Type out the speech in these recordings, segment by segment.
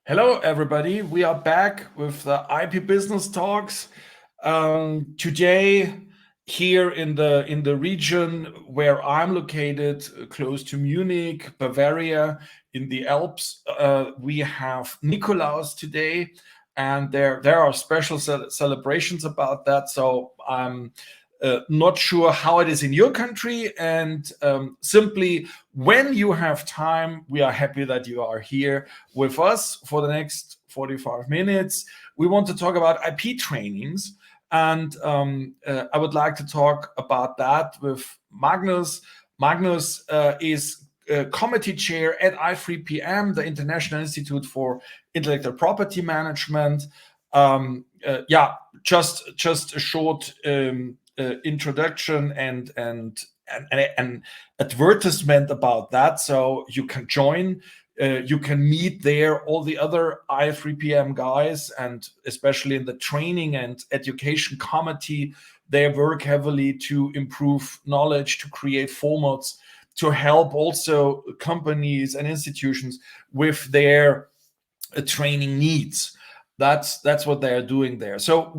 Hello, everybody. We are back with the IP Business Talks. Today, here in the region where I'm located, close to Munich, Bavaria, in the Alps, we have Nikolaus today, and there are special celebrations about that. So I'm not sure how it is in your country, and simply when you have time, we are happy that you are here with us for the next 45 minutes. We want to talk about IP trainings, and I would like to talk about that with Magnus. Magnus is committee chair at I3PM, the International Institute for Intellectual Property Management. Just a short introduction and an advertisement about that, so you can join. You can meet there all the other I3PM guys, and especially in the training and education committee, they work heavily to improve knowledge, to create formats, to help also companies and institutions with their training needs. That's what they are doing there. So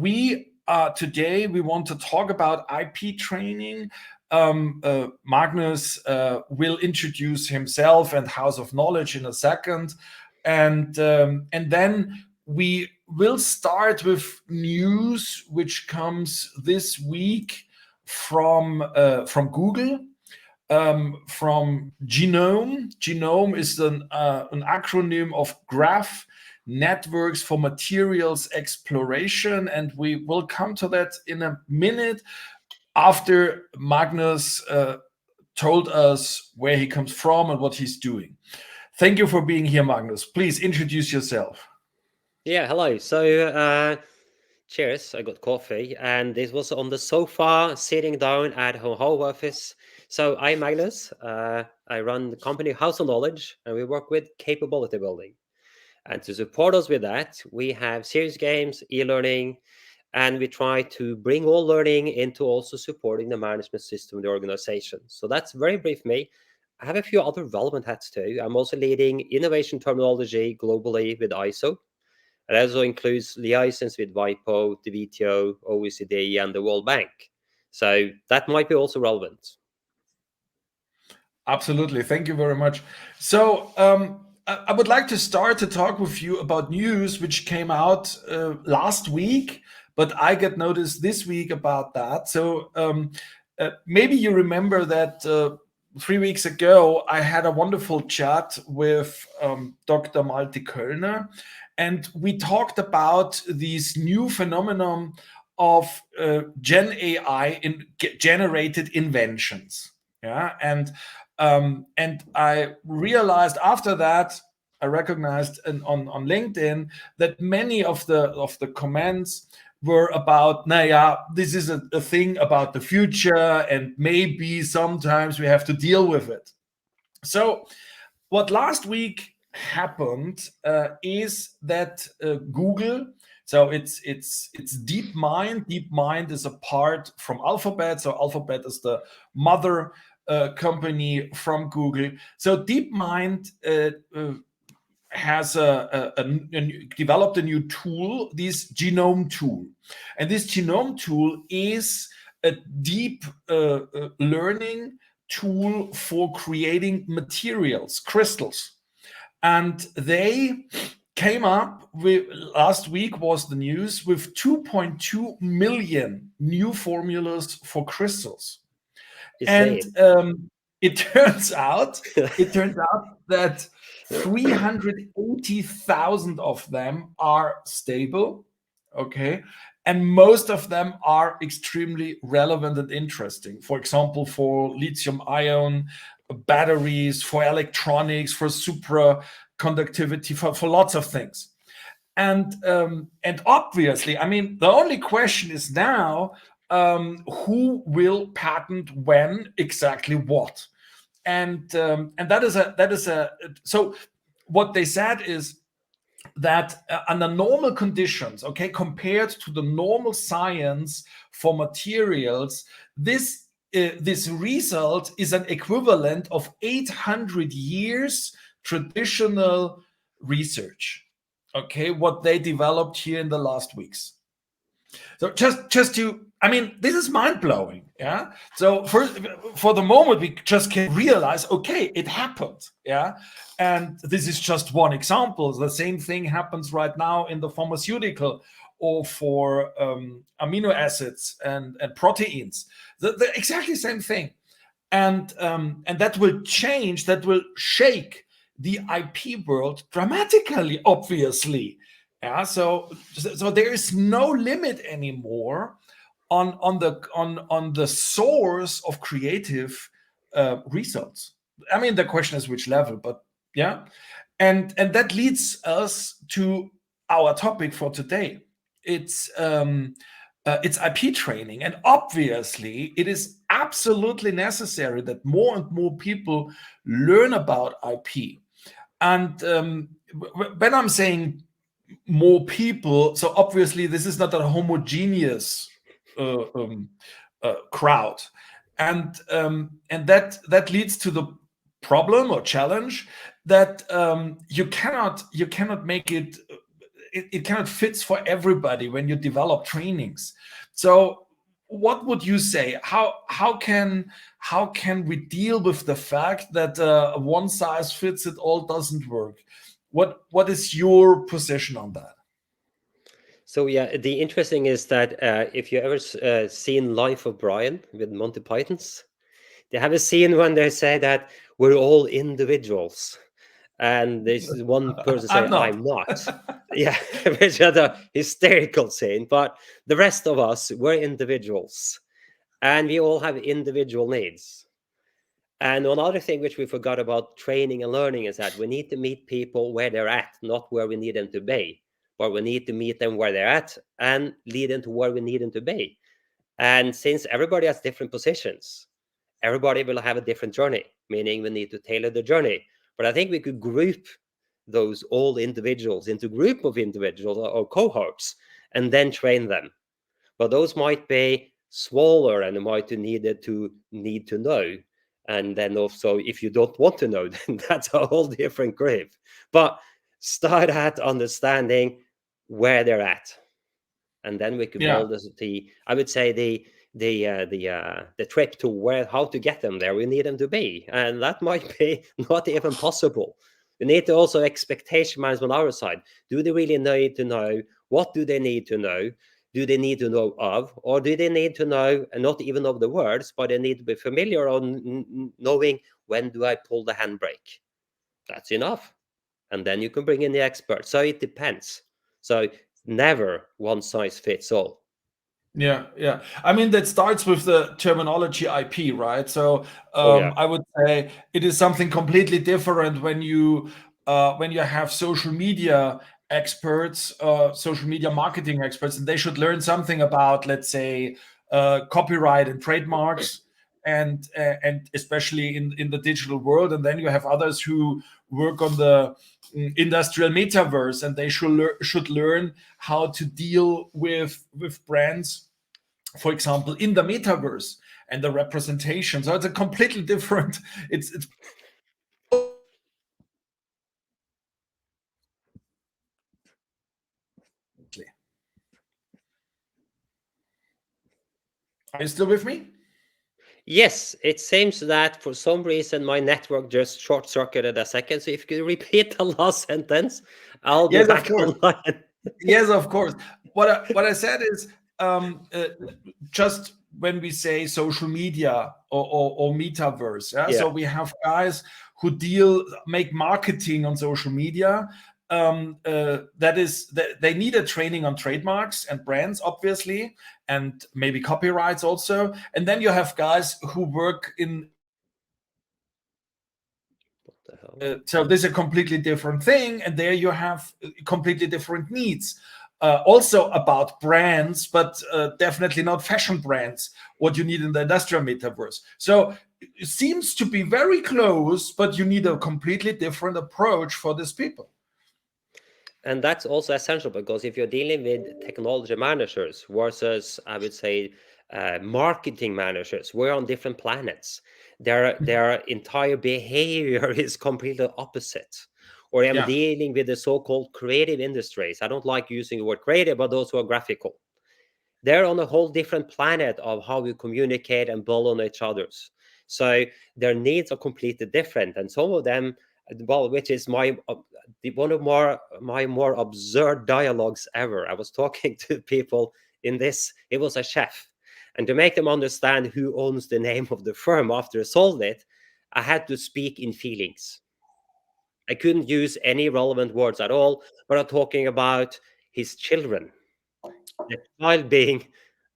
today we want to talk about IP training. Magnus will introduce himself and House of Knowledge in a second, and then we will start with news which comes this week from Google, from Genome. Genome is an acronym of Graph Networks for Materials Exploration, and we will come to that in a minute after Magnus told us where he comes from and what he's doing. Thank you for being here, Magnus. Please introduce yourself. Yeah, hello. So, cheers. I got coffee, and this was on the sofa, sitting down at home office. So, I'm Magnus. I run the company House of Knowledge, and we work with capability building. And to support us with that, we have serious games, e-learning, and we try to bring all learning into also supporting the management system of the organization. So that's very brief me. I have a few other relevant hats too. I'm also leading innovation terminology globally with ISO. It also includes liaisons with WIPO, the WTO, OECD, and the World Bank. So that might be also relevant. Absolutely. Thank you very much. So I would like to start to talk with you about news which came out last week, but I get noticed this week about that. So maybe you remember that 3 weeks ago, I had a wonderful chat with Dr. Malte Kölner, and we talked about this new phenomenon of Gen AI generated inventions. Yeah, and I realized after that, I recognized on LinkedIn that many of the comments were about, this is a thing about the future, and maybe sometimes we have to deal with it. So what last week happened is that Google, so it's DeepMind. DeepMind is a part from Alphabet. So Alphabet is the mother company from Google. So DeepMind has developed a new tool, this Genome tool, and this Genome tool is a deep learning tool for creating materials, crystals, and they came up with, last week was the news, with 2.2 million new formulas for crystals. And it turns out that 380,000 of them are stable, okay, and most of them are extremely relevant and interesting. For example, for lithium-ion batteries, for electronics, for supraconductivity, for lots of things. And obviously, I mean, the only question is now, who will patent when, exactly what, and that is a so what they said is that under normal conditions, okay, compared to the normal science for materials, this result is an equivalent of 800 years traditional research. okay, what they developed here in the last weeks. So just to, I mean, this is mind blowing. Yeah. So for the moment, we just can realize, okay, it happened. Yeah. And this is just one example. The same thing happens right now in the pharmaceutical or for amino acids and proteins. The exactly same thing. And that will change, that will shake the IP world dramatically, obviously. Yeah, so there is no limit anymore on the source of creative results. I mean, the question is which level, but yeah, and that leads us to our topic for today. It's IP training, and obviously, it is absolutely necessary that more and more people learn about IP. And when I'm saying more people, so obviously this is not a homogeneous crowd, and that leads to the problem or challenge that you cannot make it cannot fit for everybody when you develop trainings. So what would you say, how can we deal with the fact that one size fits it all doesn't work? What is your position on that? So yeah, the interesting is that if you ever seen Life of Brian with Monty Pythons, they have a scene when they say that we're all individuals, and there's one person say, I'm not. "I'm not." Yeah, which is a hysterical scene. But the rest of us, we're individuals, and we all have individual needs. And one other thing which we forgot about training and learning is that we need to meet people where they're at, not where we need them to be, but we need to meet them where they're at and lead them to where we need them to be. And since everybody has different positions, everybody will have a different journey, meaning we need to tailor the journey. But I think we could group those all individuals into group of individuals or cohorts and then train them. But those might be smaller and might need to know. And then also, if you don't want to know, then that's a whole different group. But start at understanding where they're at, and then we could Yeah. build I would say the trip to where how to get them there. We need them to be, and that might be not even possible. We need to also expectation management on our side. Do they really need to know? What do they need to know? Do they need to know of, or do they need to know and not even of the words, but they need to be familiar on knowing when do I pull the handbrake? That's enough, and then you can bring in the expert. So it depends. So never one size fits all. Yeah, yeah. I mean, that starts with the terminology IP, right? So Oh yeah. I would say it is something completely different when you have social media experts, social media marketing experts, and they should learn something about, let's say, copyright and trademarks, and especially in the digital world. And then you have others who work on the industrial metaverse, and they should learn how to deal with brands, for example, in the metaverse and the representation. So it's a completely different. It's. Are you still with me? Yes, it seems that for some reason my network just short circuited a second. So if you could repeat the last sentence, I'll be Yes, of back course. online. Yes, of course. What I said is just when we say social media or metaverse, yeah. Yeah. So we have guys who make marketing on social media. They need a training on trademarks and brands, obviously, and maybe copyrights also. And then you have guys who work in. What the hell? So this is a completely different thing, and there you have completely different needs. Also about brands, but definitely not fashion brands, what you need in the industrial metaverse. So it seems to be very close, but you need a completely different approach for these people. And that's also essential because if you're dealing with technology managers versus, I would say, marketing managers, we're on different planets. Their entire behavior is completely opposite. or I'm Yeah. dealing with the so-called creative industries. I don't like using the word creative, but those who are graphical. They're on a whole different planet of how we communicate and build on each other's. So their needs are completely different. And some of them, well, which is one of my more absurd dialogues ever. I was talking to people in this, it was a chef. And to make them understand who owns the name of the firm after I sold it, I had to speak in feelings. I couldn't use any relevant words at all, but I'm talking about his children, the child being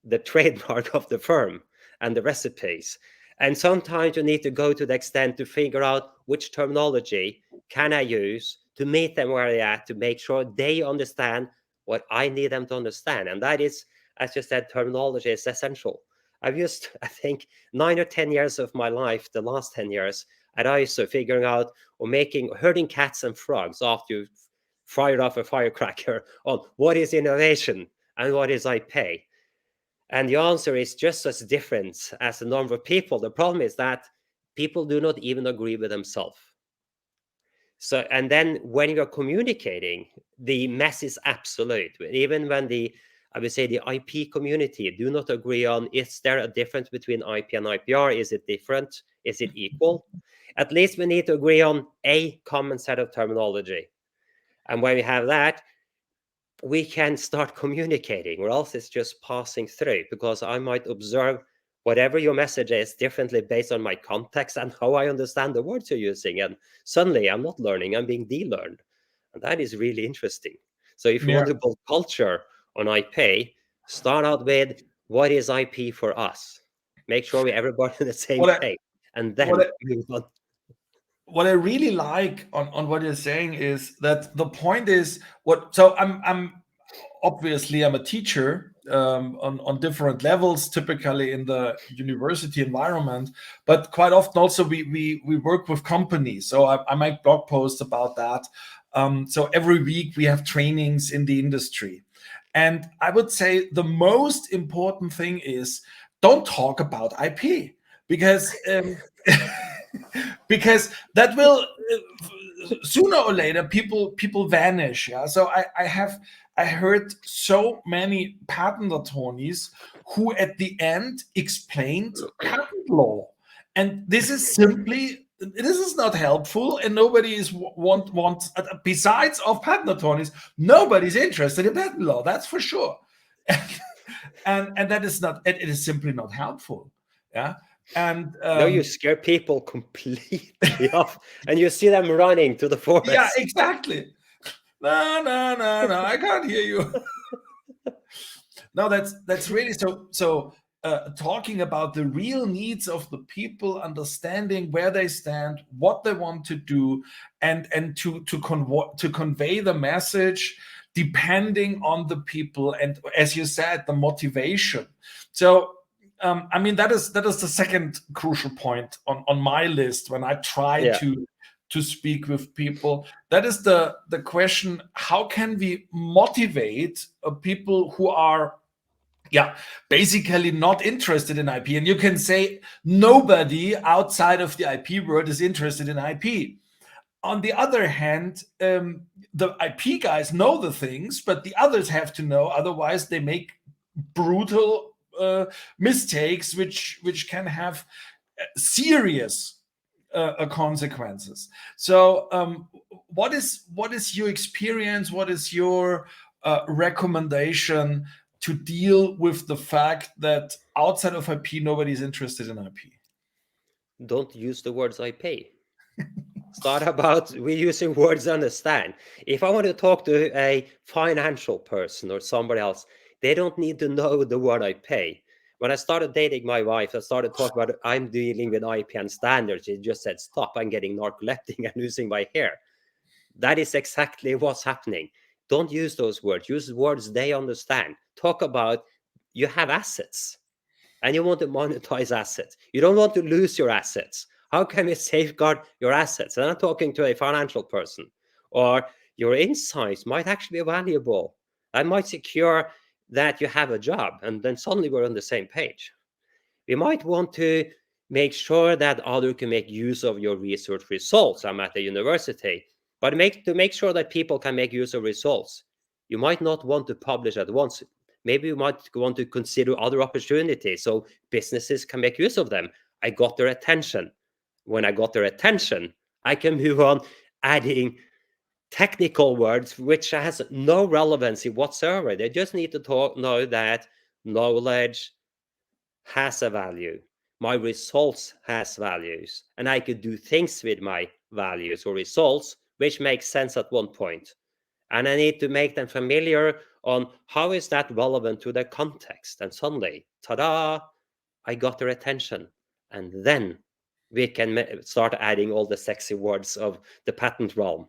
the trademark of the firm and the recipes. And sometimes you need to go to the extent to figure out which terminology can I use to meet them where they're at, to make sure they understand what I need them to understand. And that is, as you said, terminology is essential. I've used, I think, 9 or 10 years of my life, the last 10 years, at ISO, figuring out or herding cats and frogs after you've fired off a firecracker on what is innovation and what is IP. And the answer is just as different as the number of people. The problem is that people do not even agree with themselves. So, and then when you're communicating, the mess is absolute. Even when I would say the IP community do not agree on, is there a difference between IP and IPR? Is it different? Is it equal? At least we need to agree on a common set of terminology. And when we have that, we can start communicating, or else it's just passing through, because I might observe whatever your message is differently based on my context and how I understand the words you're using. And suddenly I'm not learning, I'm being de-learned. And that is really interesting. So if you Yeah. want to build culture on IP, start out with what is IP for us? Make sure we everybody on the same What I, page, and what then I, move on. what I really like on what you're saying is that the point is what. So I'm obviously I'm a teacher on different levels, typically in the university environment, but quite often also we work with companies. So I make blog posts about that. So every week we have trainings in the industry, and I would say the most important thing is don't talk about IP because. Because that will sooner or later people vanish. Yeah, so I heard so many patent attorneys who at the end explained patent law, and this is not helpful, and nobody is want besides of patent attorneys, nobody's interested in patent law, that's for sure. And that is not, it is simply not helpful. Yeah. And No, you scare people completely off, and you see them running to the yeah, forest. exactly. No, I can't hear you. No, that's really so. Talking about the real needs of the people, understanding where they stand, what they want to do, and to convey the message depending on the people, and as you said, the motivation. So I mean that is the second crucial point on my list when I try Yeah. to speak with people. That is the question: how can we motivate people who are basically not interested in IP? And you can say nobody outside of the IP world is interested in IP. On the other hand, the IP guys know the things, but the others have to know, otherwise they make brutal mistakes which can have serious consequences. So what is your experience, what is your recommendation to deal with the fact that outside of IP nobody is interested in IP? Don't use the words IP. Start about we using words understand. If I want to talk to a financial person or somebody else, they don't need to know the word IP. When I started dating my wife, I started talking about I'm dealing with IP and standards. She just said, stop, I'm getting narcoleptic and losing my hair. That is exactly what's happening. Don't use those words. Use words they understand. Talk about you have assets and you want to monetize assets. You don't want to lose your assets. How can we safeguard your assets? And I'm talking to a financial person. Or your insights might actually be valuable. I might secure that you have a job, and then suddenly we're on the same page. We might want to make sure that others can make use of your research results. I'm at the university, But to make sure that people can make use of results, you might not want to publish at once. Maybe you might want to consider other opportunities so businesses can make use of them. I got their attention. When I got their attention, I can move on adding technical words which has no relevancy whatsoever. They just need to know that knowledge has a value. My results has values, and I could do things with my values or results which makes sense at one point. And I need to make them familiar on how is that relevant to the context. And suddenly, ta-da, I got their attention. And then we can start adding all the sexy words of the patent realm.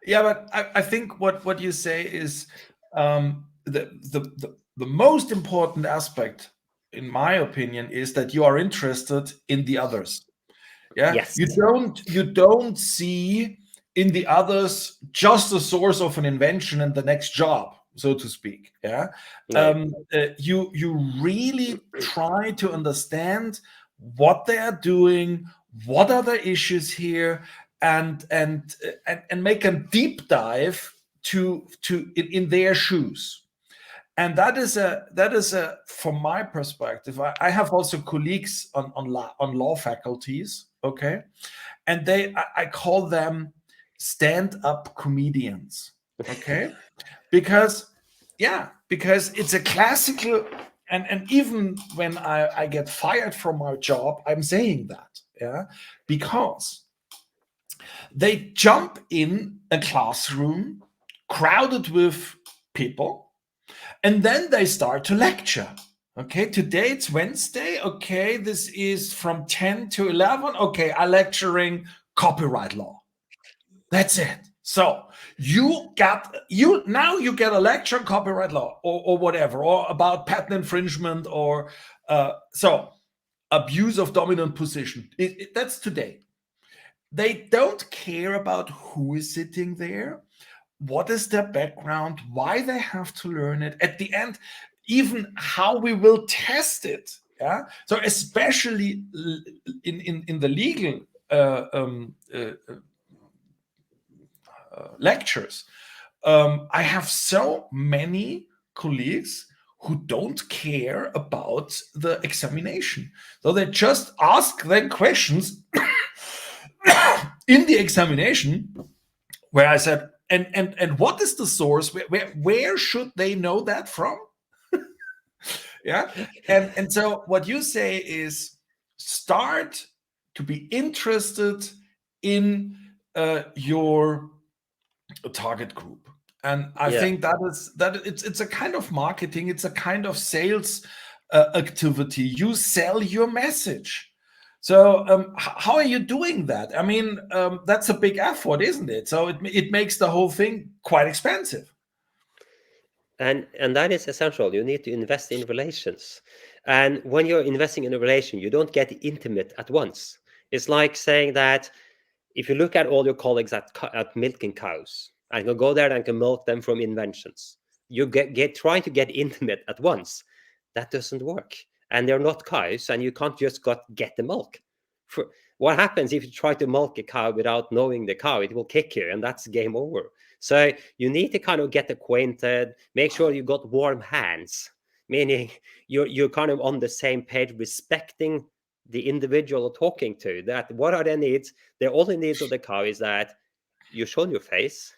Yeah, but I think what you say is the most important aspect, in my opinion, is that you are interested in the others. Yeah, Yes. you don't see in the others just a source of an invention and the next job, so to speak. Yeah, No. You really try to understand what they are doing, what are the issues here, and make a deep dive in their shoes. And that is a from my perspective. I have also colleagues on law faculties, okay, and I call them stand-up comedians, okay, because it's a classical, and even when I get fired from my job, I'm saying that, yeah, because they jump in a classroom crowded with people, and then they start to lecture. Okay, today it's Wednesday. Okay, this is from 10 to 11. Okay, I'm lecturing copyright law. That's it. So you get a lecture on copyright law or whatever, or about patent infringement, or so abuse of dominant position. That's today. They don't care about who is sitting there, what is their background, why they have to learn it. At the end, even how we will test it. Yeah. So especially in the legal lectures, I have so many colleagues who don't care about the examination. So they just ask them questions in the examination, where I said, and what is the source? Where should they know that from? Yeah. And so what you say is start to be interested in your target group. And I think that it's a kind of marketing, it's a kind of sales activity. You sell your message. So how are you doing that? I mean, that's a big effort, isn't it? So it makes the whole thing quite expensive. And that is essential. You need to invest in relations. And when you're investing in a relation, you don't get intimate at once. It's like saying that if you look at all your colleagues at milking cows, and you go there and can milk them from inventions, you get trying to get intimate at once. That doesn't work. And they're not cows, and you can't just get the milk. What happens if you try to milk a cow without knowing the cow? It will kick you, and that's game over. So you need to kind of get acquainted, make sure you got warm hands, meaning you're kind of on the same page, respecting the individual you're talking to. That what are their needs? The only needs of the cow is that you show your face,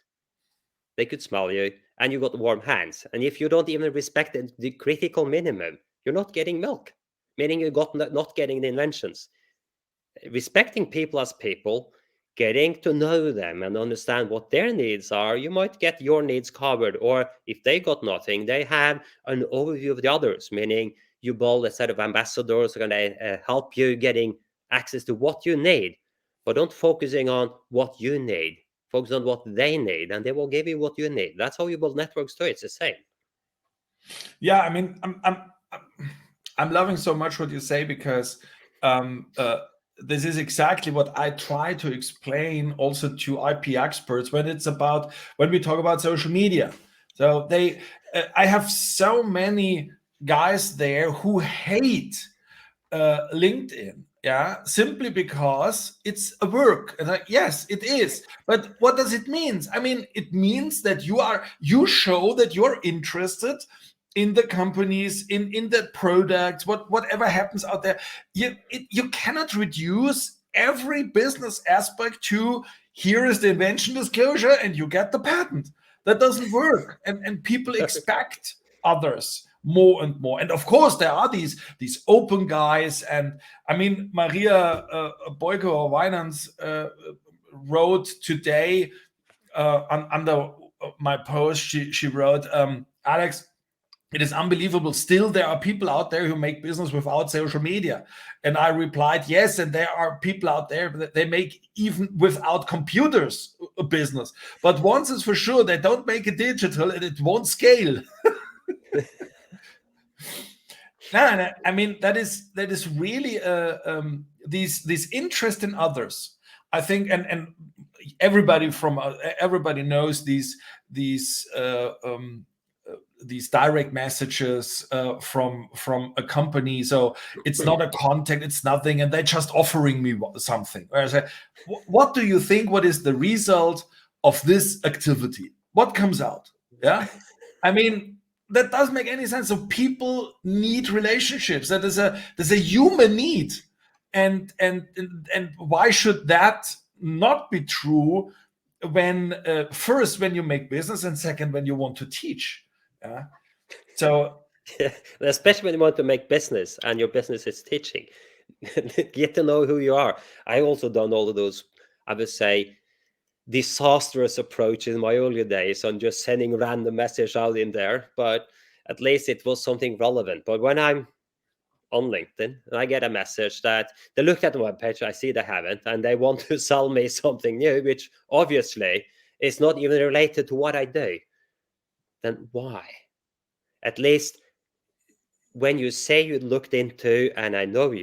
they could smell you, and you got warm hands. And if you don't even respect the critical minimum, you're not getting milk, meaning you got not getting the inventions. Respecting people as people, getting to know them and understand what their needs are, you might get your needs covered. Or if they got nothing, they have an overview of the others, meaning you build a set of ambassadors who are going to help you getting access to what you need, but don't focusing on what you need. Focus on what they need, and they will give you what you need. That's how you build networks too. It's the same. Yeah, I mean, I'm loving so much what you say, because this is exactly what I try to explain also to IP experts when we talk about social media. So I have so many guys there who hate LinkedIn, Yeah, simply because it's a work. And yes, it is. But what does it mean? I mean, it means that you show that you're interested in the companies, in the products, whatever happens out there. You cannot reduce every business aspect to here is the invention disclosure and you get the patent. That doesn't work. And people expect others more and more. And of course, there are these open guys. And I mean, Maria Boyko Winans wrote today under my post. She wrote, Alex, it is unbelievable. Still, there are people out there who make business without social media. And I replied, yes. And there are people out there that they make even without computers a business. But once is for sure, they don't make it digital and it won't scale. No, I mean that is really these interest in others. I think, and everybody knows these direct messages from a company. So it's not a contact, it's nothing, and they're just offering me something. Where I say, what do you think? What is the result of this activity? What comes out? Yeah, I mean that doesn't make any sense. So people need relationships. There's a human need, and why should that not be true when first when you make business and second when you want to teach? Yeah. So Yeah, especially when you want to make business and your business is teaching. Get to know who you are. I also done all of those, I would say, disastrous approach in my earlier days on just sending random message out in there, but at least it was something relevant. But when I'm on LinkedIn and I get a message that they look at the webpage, I see they haven't, and they want to sell me something new, which obviously is not even related to what I do, then why? At least when you say you looked into and I know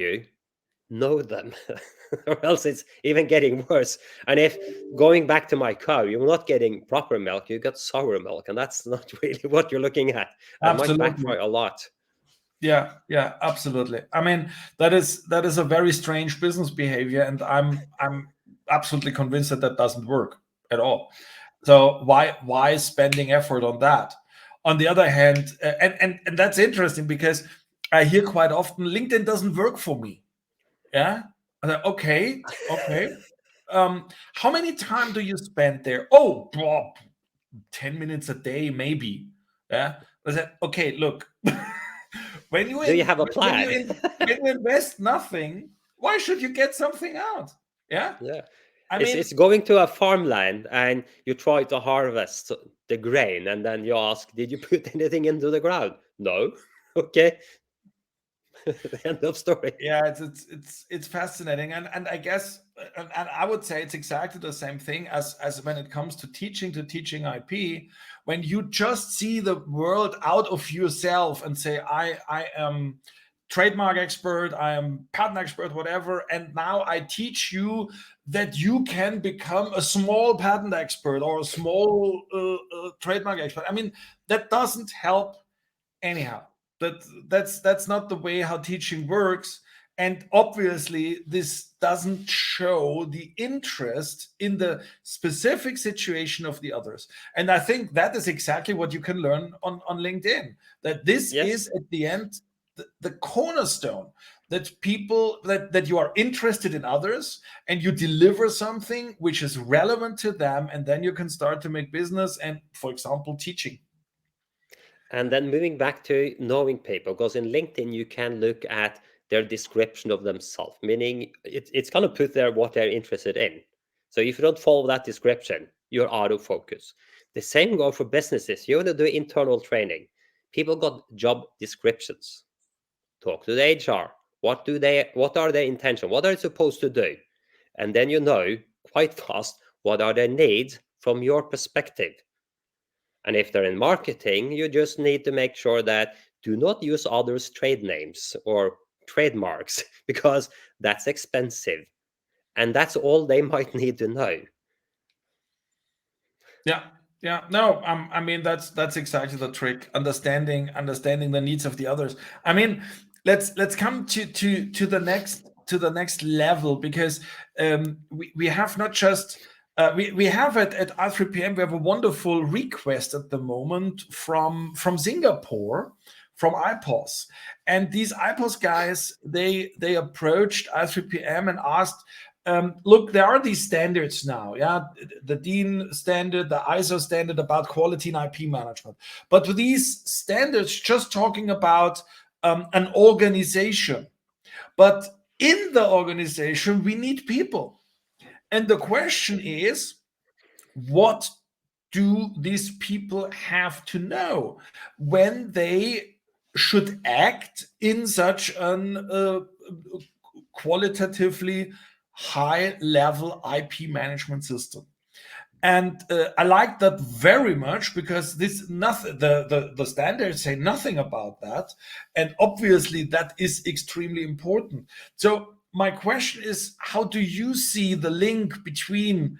them. Or else it's even getting worse. And if going back to my cow, you're not getting proper milk, you got sour milk, and that's not really what you're looking at. That might absolutely. backfire a lot. Yeah, absolutely. I mean, that is a very strange business behavior, and I'm absolutely convinced that doesn't work at all. So why spending effort on that? On the other hand, and that's interesting because I hear quite often LinkedIn doesn't work for me. Yeah. Okay. How many time do you spend there? Oh, 10 minutes a day, maybe. Yeah. I said, okay, look, when you Do you have a plan? when you invest nothing, why should you get something out? Yeah. Yeah. I It's mean, going to a farmland and you try to harvest the grain and then you ask, did you put anything into the ground? No. Okay. End of story. yeah, it's fascinating, and I guess, and I would say it's exactly the same thing as when it comes to teaching IP. When you just see the world out of yourself and say, I am trademark expert, I am patent expert, whatever, and now I teach you that you can become a small patent expert or a small trademark expert. I mean, that doesn't help anyhow. That's not the way how teaching works, and obviously this doesn't show the interest in the specific situation of the others. And I think that is exactly what you can learn on LinkedIn, that this Yes. is at the end the cornerstone, that people that you are interested in others and you deliver something which is relevant to them, and then you can start to make business and, for example, teaching. And then moving back to knowing people, because in LinkedIn you can look at their description of themselves, meaning it's going to put there what they're interested in. So if you don't follow that description, you're out of focus. The same goes for businesses. You want to do internal training. People got job descriptions. Talk to the HR. What are their intentions? What are they supposed to do? And then you know quite fast what are their needs from your perspective. And if they're in marketing, you just need to make sure that do not use others' trade names or trademarks because that's expensive. And that's all they might need to know. Yeah, no, I mean that's exactly the trick, understanding the needs of the others. I mean, let's come to the next to the next level, because we have not just we have at i3PM, we have a wonderful request at the moment from Singapore, from IPOS. And these IPOS guys, they approached i3PM and asked, look, there are these standards now, yeah, the DIN standard, the ISO standard about quality and IP management. But with these standards, just talking about an organization. But in the organization, we need people. And the question is, what do these people have to know when they should act in such an qualitatively high level IP management system? And I like that very much, because the standards say nothing about that, and obviously that is extremely important. So my question is, how do you see the link between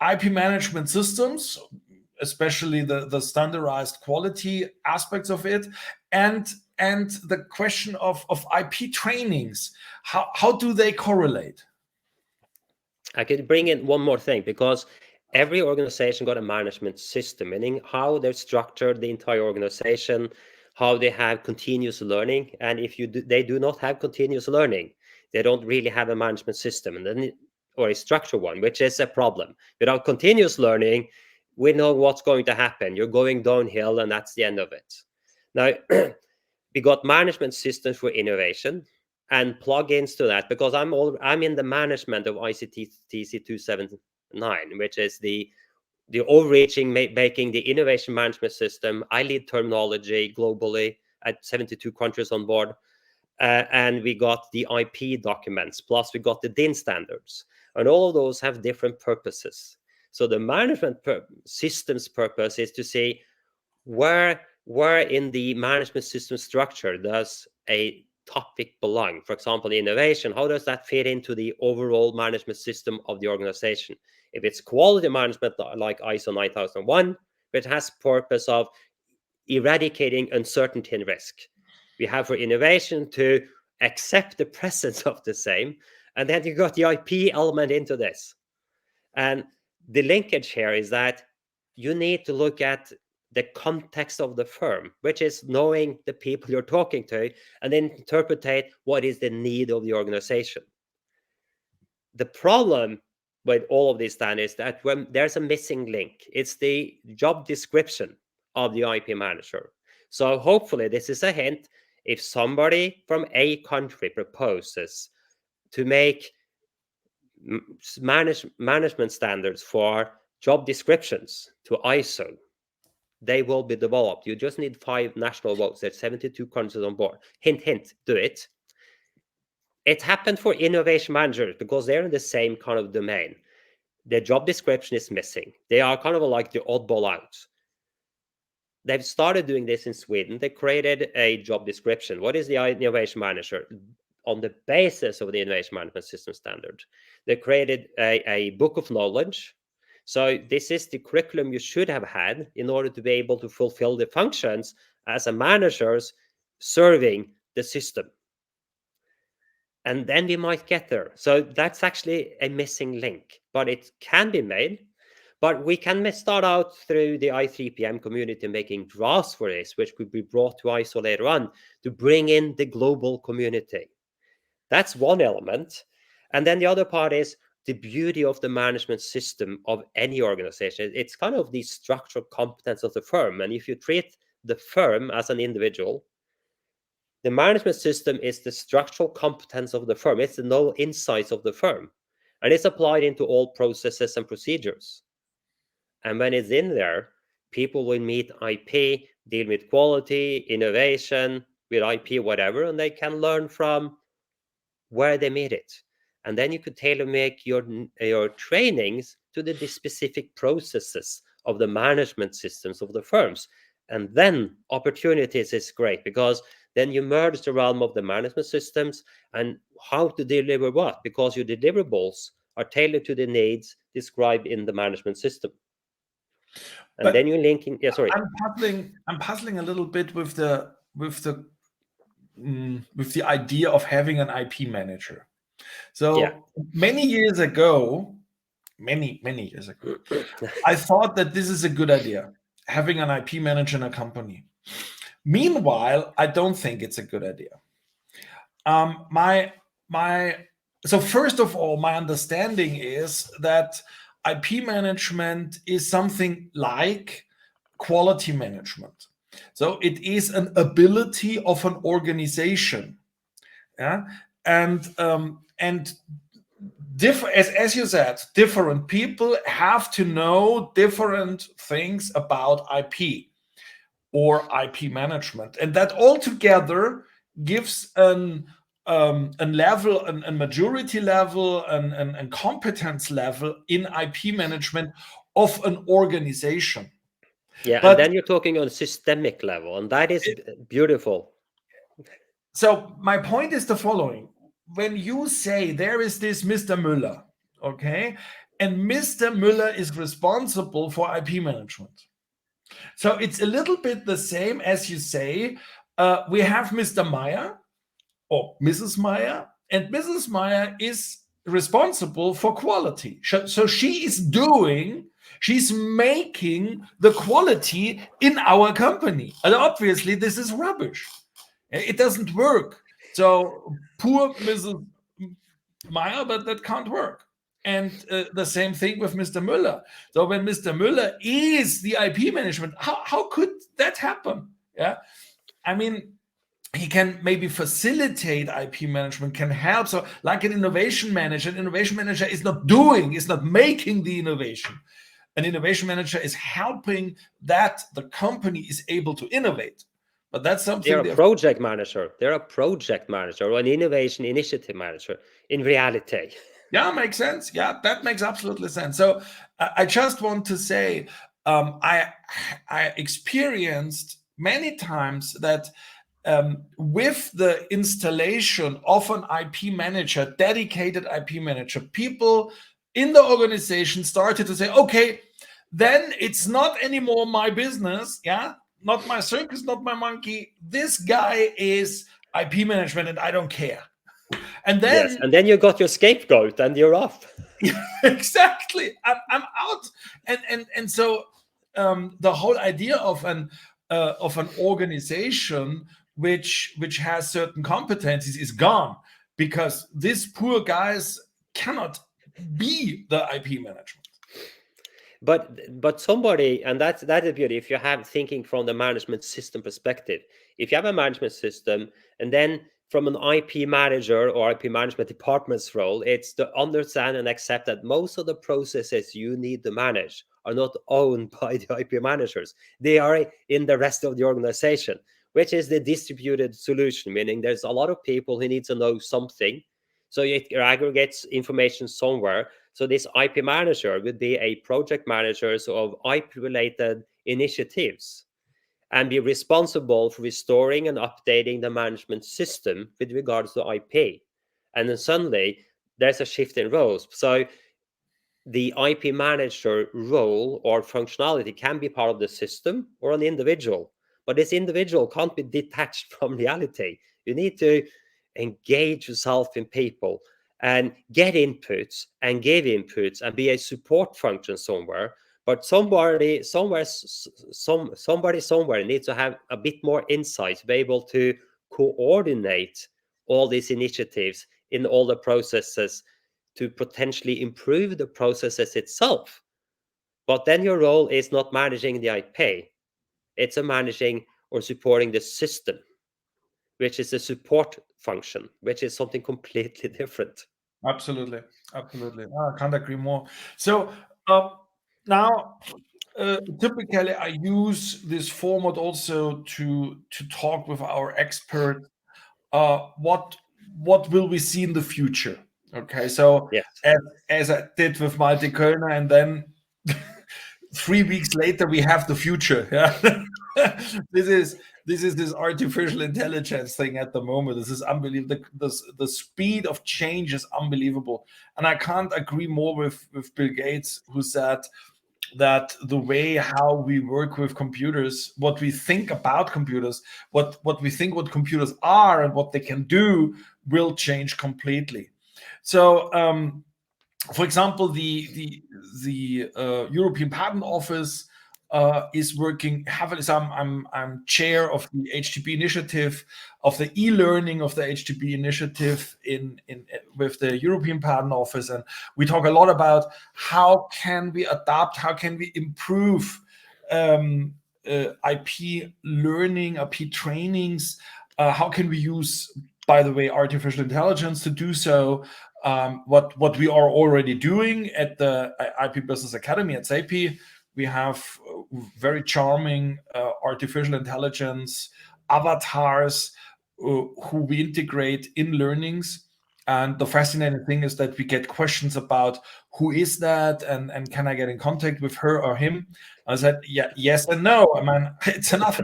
IP management systems, especially the standardized quality aspects of it, and the question of IP trainings? How do they correlate? I could bring in one more thing, because every organization got a management system, meaning how they're structured, the entire organization, how they have continuous learning. And if they do not have continuous learning, they don't really have a management system, and then or a structured one, which is a problem. Without continuous learning, we know what's going to happen. You're going downhill, and that's the end of it. Now, we got management systems for innovation and plugins to that, because I'm in the management of ICT TC279, which is the overreaching, making the innovation management system. I lead terminology globally at 72 countries on board. And we got the IP documents, plus we got the DIN standards. And all of those have different purposes. So the management system's purpose is to see where in the management system structure does a topic belong. For example, innovation, how does that fit into the overall management system of the organization? If it's quality management, like ISO 9001, which has purpose of eradicating uncertainty and risk. We have for innovation to accept the presence of the same, and then you got the IP element into this. And the linkage here is that you need to look at the context of the firm, which is knowing the people you're talking to, and then interpret what is the need of the organization. The problem with all of these standards is that when there's a missing link, it's the job description of the IP manager. So hopefully this is a hint. If somebody from a country proposes to make management standards for job descriptions to ISO, they will be developed. You just need 5 national votes. There's 72 countries on board. Hint, hint, do it. It happened for innovation managers because they're in the same kind of domain. Their job description is missing. They are kind of like the oddball out. They've started doing this in Sweden. They created a job description. What is the innovation manager? On the basis of the innovation management system standard, they created a book of knowledge. So this is the curriculum you should have had in order to be able to fulfill the functions as a managers serving the system. And then we might get there. So that's actually a missing link, but it can be made. But we can start out through the i3PM community making drafts for this, which could be brought to ISO later on to bring in the global community. That's one element. And then the other part is the beauty of the management system of any organization. It's kind of the structural competence of the firm. And if you treat the firm as an individual, the management system is the structural competence of the firm. It's the know insights of the firm. And it's applied into all processes and procedures. And when it's in there, people will meet IP, deal with quality, innovation, with IP, whatever, and they can learn from where they meet it. And then you could tailor make your trainings to the specific processes of the management systems of the firms. And then opportunities is great, because then you merge the realm of the management systems and how to deliver what, because your deliverables are tailored to the needs described in the management system. And But then you're linking. Yeah, sorry. I'm puzzling a little bit with the idea of having an IP manager. So many years ago, many years ago, I thought that this is a good idea, having an IP manager in a company. Meanwhile, I don't think it's a good idea. So first of all, my understanding is that IP management is something like quality management. So it is an ability of an organization, yeah, and as you said, different people have to know different things about IP or IP management, and that altogether gives a level, a maturity level, and competence level in IP management of an organization. Yeah, But and then you're talking on a systemic level, and that is beautiful. So my point is the following. When you say there is this Mr. Müller, okay, and Mr. Müller is responsible for IP management. So it's a little bit the same as you say, we have Mr. Meyer or Mrs. Meyer, and Mrs. Meyer is responsible for quality. So she's making the quality in our company. And obviously, this is rubbish. It doesn't work. So poor Mrs. Meyer, but that can't work. And the same thing with Mr. Müller. So when Mr. Müller is the IP management, how could that happen? Yeah, I mean, he can maybe facilitate IP management, can help. So like an innovation manager is not making the innovation. An innovation manager is helping that the company is able to innovate. But that's something They're a project manager. They're a project manager or an innovation initiative manager in reality. Yeah, makes sense. Yeah, that makes absolutely sense. So I just want to say, I experienced many times that with the installation of an IP manager, dedicated IP manager, people in the organization started to say, okay, then it's not anymore my business. Yeah, not my circus, not my monkey. This guy is IP management and I don't care. And then, yes, and then you got your scapegoat and you're off. Exactly, I'm out. And so the whole idea of an organization which has certain competencies is gone, because these poor guys cannot be the IP management. But somebody, and that's the beauty, if you have thinking from the management system perspective, if you have a management system, and then from an IP manager or IP management department's role, it's to understand and accept that most of the processes you need to manage are not owned by the IP managers. They are in the rest of the organization, which is the distributed solution, meaning there's a lot of people who need to know something. So it aggregates information somewhere. So this IP manager would be a project manager of IP-related initiatives and be responsible for restoring and updating the management system with regards to IP. And then suddenly there's a shift in roles. So the IP manager role or functionality can be part of the system or an individual, but this individual can't be detached from reality. You need to engage yourself in people and get inputs and give inputs and be a support function somewhere. But somebody somewhere needs to have a bit more insight to be able to coordinate all these initiatives in all the processes to potentially improve the processes itself. But then your role is not managing the IP. It's a managing or supporting the system, which is a support function, which is something completely different. Absolutely. I can't agree more. So now, typically, I use this format also to talk with our expert. What will we see in the future? Okay, so Yes. as I did with Malte Kölner, and then 3 weeks later we have the future. Yeah, this is this artificial intelligence thing at the moment. This is unbelievable. The speed of change is unbelievable, and I can't agree more with Bill Gates, who said that the way how we work with computers, what we think about computers, what we think what computers are and what they can do will change completely. So, for example, the European Patent Office is working heavily. So I'm chair of the HTB initiative, of the e-learning of the HTB initiative in with the European Patent Office, and we talk a lot about how can we adapt, how can we improve IP learning, IP trainings, how can we use, by the way, artificial intelligence to do so. What we are already doing at the IP Business Academy at SAPI, we have very charming artificial intelligence avatars who we integrate in learnings. And the fascinating thing is that we get questions about who is that, and can I get in contact with her or him? I said, yeah, yes and no. I mean, it's enough.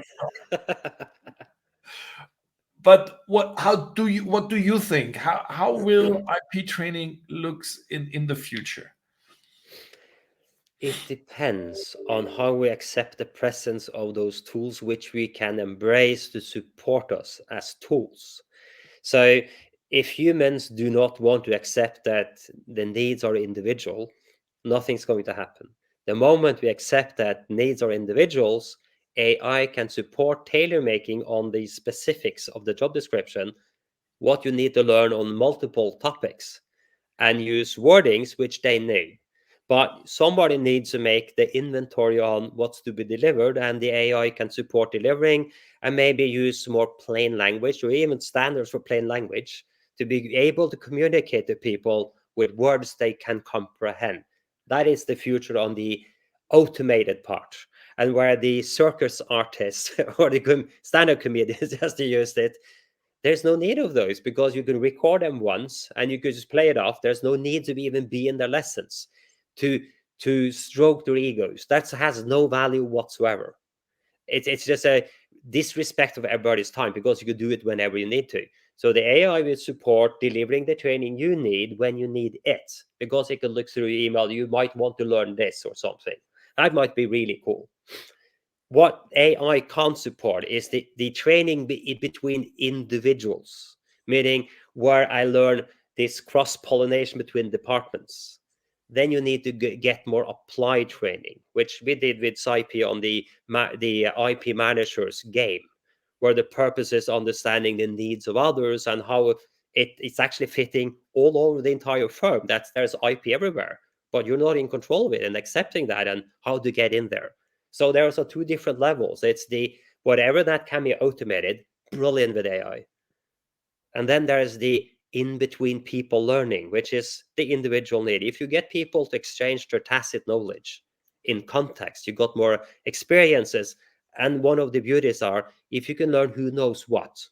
But what do you think? How will IP training looks in the future? It depends on how we accept the presence of those tools, which we can embrace to support us as tools. So, if humans do not want to accept that the needs are individual, nothing's going to happen. The moment we accept that needs are individuals, AI can support tailor making on the specifics of the job description, what you need to learn on multiple topics, and use wordings which they need. But somebody needs to make the inventory on what's to be delivered, and the AI can support delivering and maybe use more plain language or even standards for plain language to be able to communicate to people with words they can comprehend. That is the future on the automated part. And where the circus artists or the stand-up comedians, as they used it, there's no need of those because you can record them once and you could just play it off. There's no need to even be in their lessons to stroke their egos. That has no value whatsoever. It's just a disrespect of everybody's time because you could do it whenever you need to. So the AI will support delivering the training you need when you need it, because it can look through your email. You might want to learn this or something. That might be really cool. What AI can't support is the training between individuals, meaning where I learn this cross-pollination between departments. Then you need to get more applied training, which we did with SIP on the IP managers game, where the purpose is understanding the needs of others and how it's actually fitting all over the entire firm. There's IP everywhere, but you're not in control of it, and accepting that and how to get in there. So there are two different levels. It's the whatever that can be automated, brilliant with AI. And then there's the in-between people learning, which is the individual need. If you get people to exchange their tacit knowledge in context, you got more experiences. And one of the beauties are if you can learn who knows what,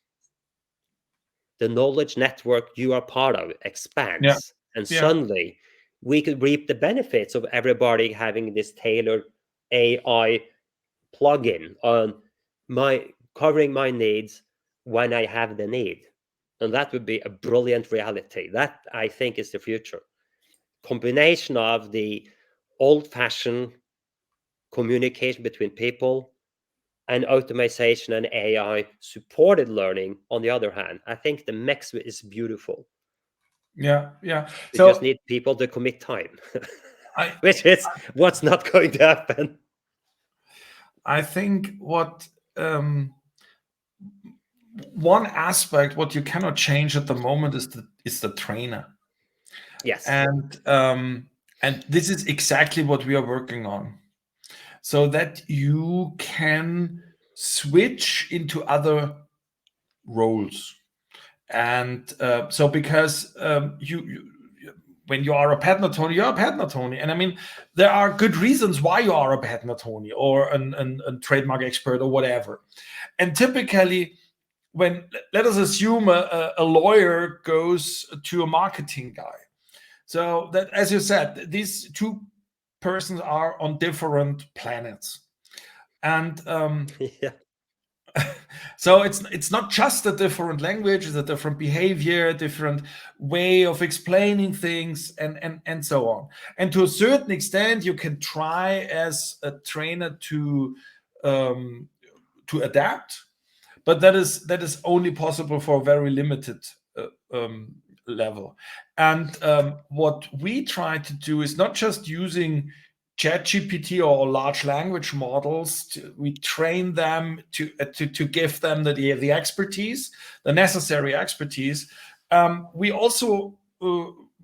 the knowledge network you are part of Yeah, expands. And yeah, suddenly we could reap the benefits of everybody having this tailored AI plugin on covering my needs when I have the need. And that would be a brilliant reality. That I think is the future. Combination of the old-fashioned communication between people and automation and AI supported learning on the other hand. I think the mix is beautiful. yeah. You just So need people to commit time, I which is what's not going to happen. I think what one aspect what you cannot change at the moment is the trainer, Yes. and this is exactly what we are working on, so that you can switch into other roles. And so because when you are a patent attorney, you're a patent attorney. And I mean, there are good reasons why you are a patent attorney or a trademark expert or whatever. And typically, when, let us assume a lawyer goes to a marketing guy. So that, as you said, these two persons are on different planets. And Yeah. so it's not just a different language, it's a different behavior, a different way of explaining things, and so on. And to a certain extent, you can try as a trainer to adapt, but that is only possible for a very limited level. And what we try to do is not just using ChatGPT or large language models. We train them to give them the expertise, the necessary expertise. We also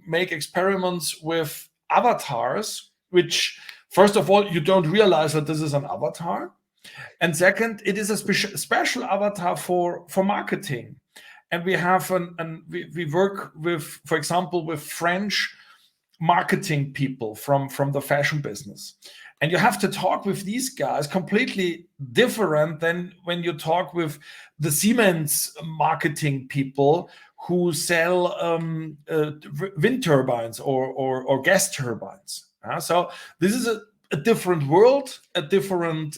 make experiments with avatars, which, first of all, you don't realize that this is an avatar. And second, it is a special avatar for marketing. And we have we work with, for example, with French marketing people from the fashion business. And you have to talk with these guys completely different than when you talk with the Siemens marketing people who sell wind turbines or gas turbines. So this is a different world, a different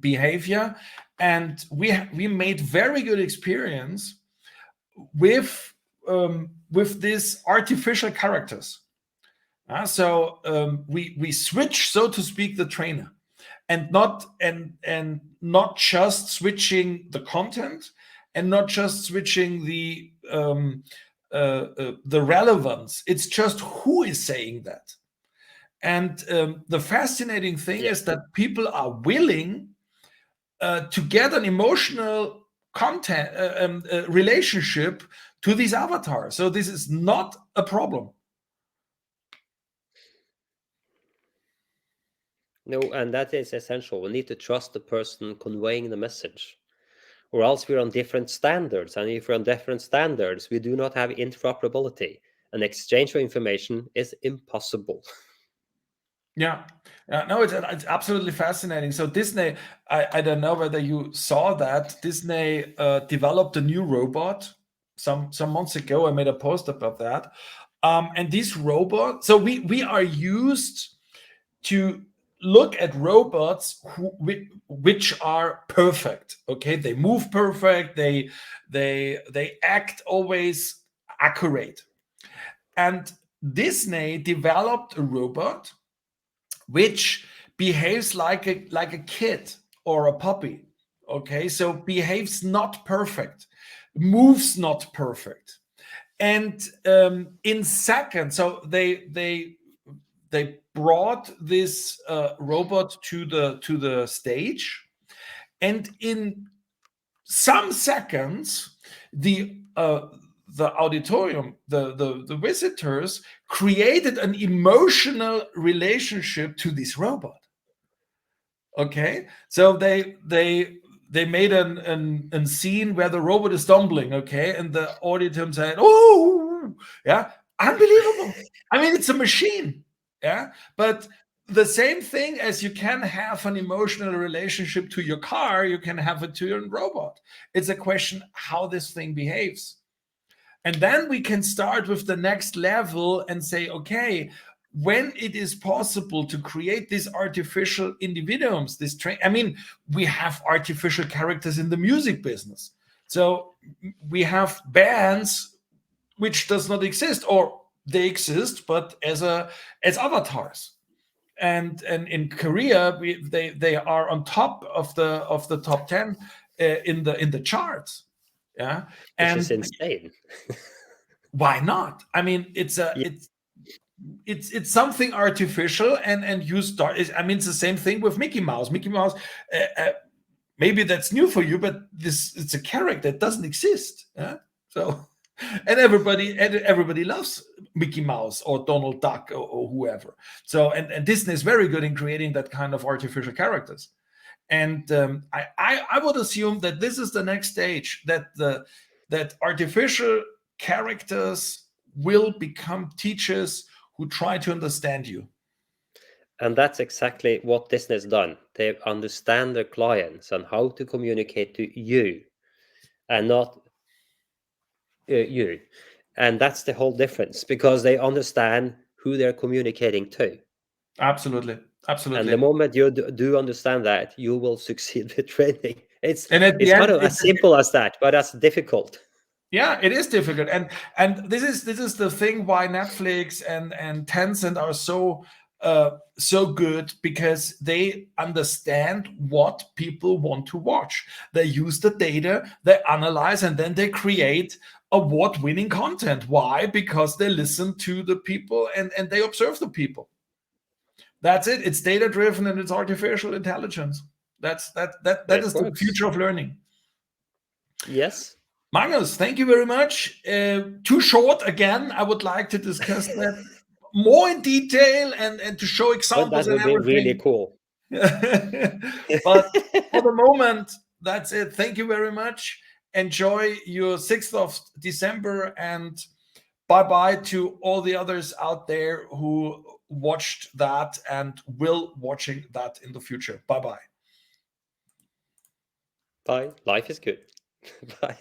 behavior, and we made very good experience with these artificial characters. So we switch, so to speak, the trainer, and not just switching the content, and not just switching the relevance. It's just who is saying that. And the fascinating thing is that people are willing to get an emotional content relationship to these avatars. So this is not a problem. No, and that is essential. We need to trust the person conveying the message, or else we're on different standards. And if we're on different standards, we do not have interoperability. An exchange of information is impossible. Yeah. No, it's absolutely fascinating. So Disney, I don't know whether you saw that, Disney developed a new robot some months ago. I made a post about that. And this robot, so we are used to look at robots which are perfect. Okay, they move perfect, they act always accurate. And Disney developed a robot which behaves like a kid or a puppy. Okay, so behaves not perfect, moves not perfect, and in seconds. So they brought this robot to the stage, and in some seconds, the auditorium, the visitors created an emotional relationship to this robot. Okay, so they made an scene where the robot is stumbling. Okay, and the auditorium said, "Oh, yeah, unbelievable! I mean, it's a machine." Yeah, but the same thing as you can have an emotional relationship to your car, you can have it to your robot. It's a question how this thing behaves. And then we can start with the next level and say, okay, when it is possible to create these artificial individuums, I mean, we have artificial characters in the music business. So we have bands which does not exist, or they exist, but as avatars. And in Korea, they are on top of the top 10 in the charts. Yeah, which is insane. Why not? I mean, it's something artificial, and you start. I mean, it's the same thing with Mickey Mouse. Mickey Mouse, maybe that's new for you, but it's a character that doesn't exist. Yeah? So, and everybody loves Mickey Mouse or Donald Duck or whoever. So, and Disney is very good in creating that kind of artificial characters. And I would assume that this is the next stage, that artificial characters will become teachers who try to understand you. And that's exactly what Disney has done. They understand their clients and how to communicate to you and not you. And that's the whole difference, because they understand who they're communicating to. Absolutely. And the moment you do understand that, you will succeed with training. It's kind of as simple as that, but that's difficult. Yeah, it is difficult, and this is the thing why Netflix and Tencent are so good, because they understand what people want to watch. They use the data, they analyze, and then they create award-winning content. Why? Because they listen to the people and they observe the people. That's it. It's data-driven and it's artificial intelligence. That is the future of learning. Yes. Magnus, thank you very much. Too short again. I would like to discuss that more in detail and to show examples. That would be really cool. But for the moment, that's it. Thank you very much. Enjoy your 6th of December, and bye-bye to all the others out there who watched that and will watching that in the future. Bye-bye. Bye. Life is good. Bye.